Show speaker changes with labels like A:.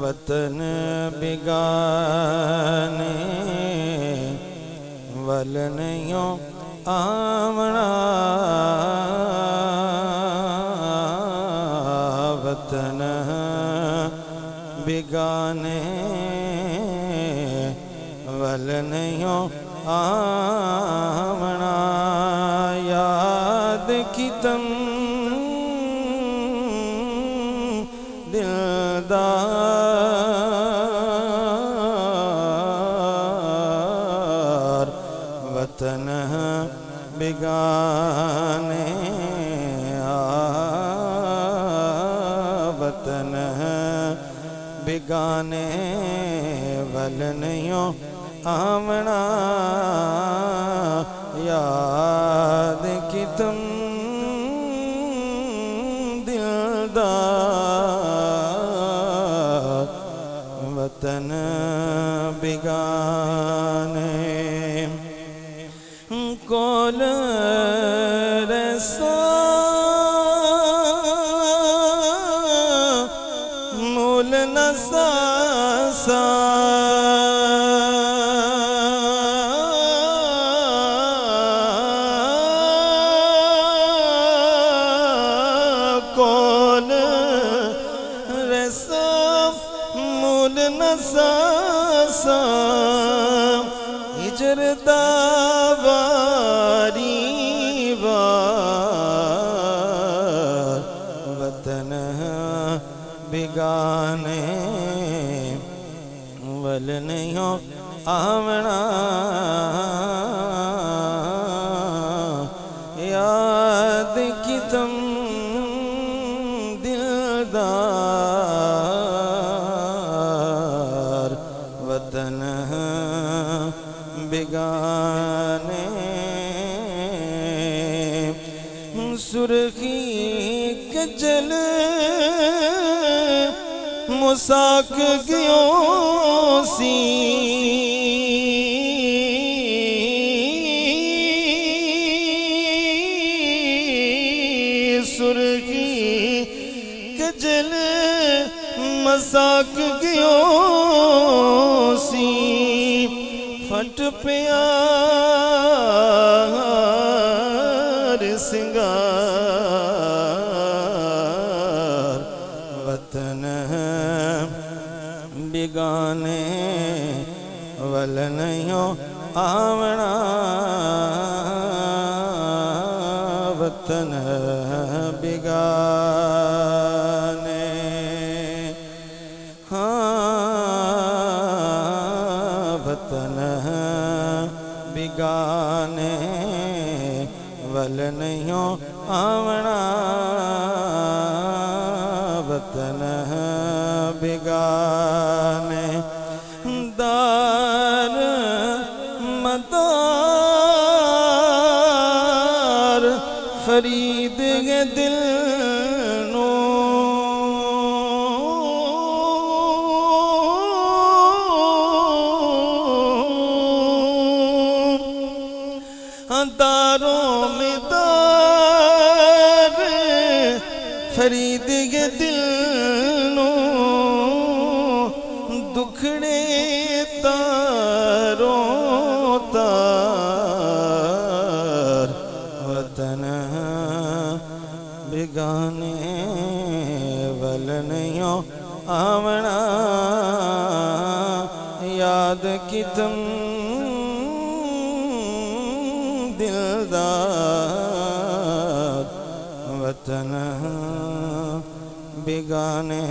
A: وطن بگانے ول نہیں آمنا وطن بگانے ول نہیں آمنا یاد کی تم دلدار وطن بگانے وطن بگانے ول نہیں آمنا یاد کی تم دلدار وطن بگانے کول رسا مول نساسا کول رسا مول نساسا ہجر داواری وار وطن بگانے ول نہیں آمنا یاد کی تم دلدار وطن بگانے سرخی کجل مساک گیوں سی سرخی کجل مساک گیوں سی پھٹ پیار سنگار وطن بگانے ول نہیں آمنا وطن بگانے وطن بگانے ول نہیں آمنا وطن بگانے دار مدار فرید کے دل نو داروں میں دار فرید کے دل نو دکھڑے تاروں تار وطن بگانے ول نہیں آمنا یاد کی تم دلدار وطن بگانے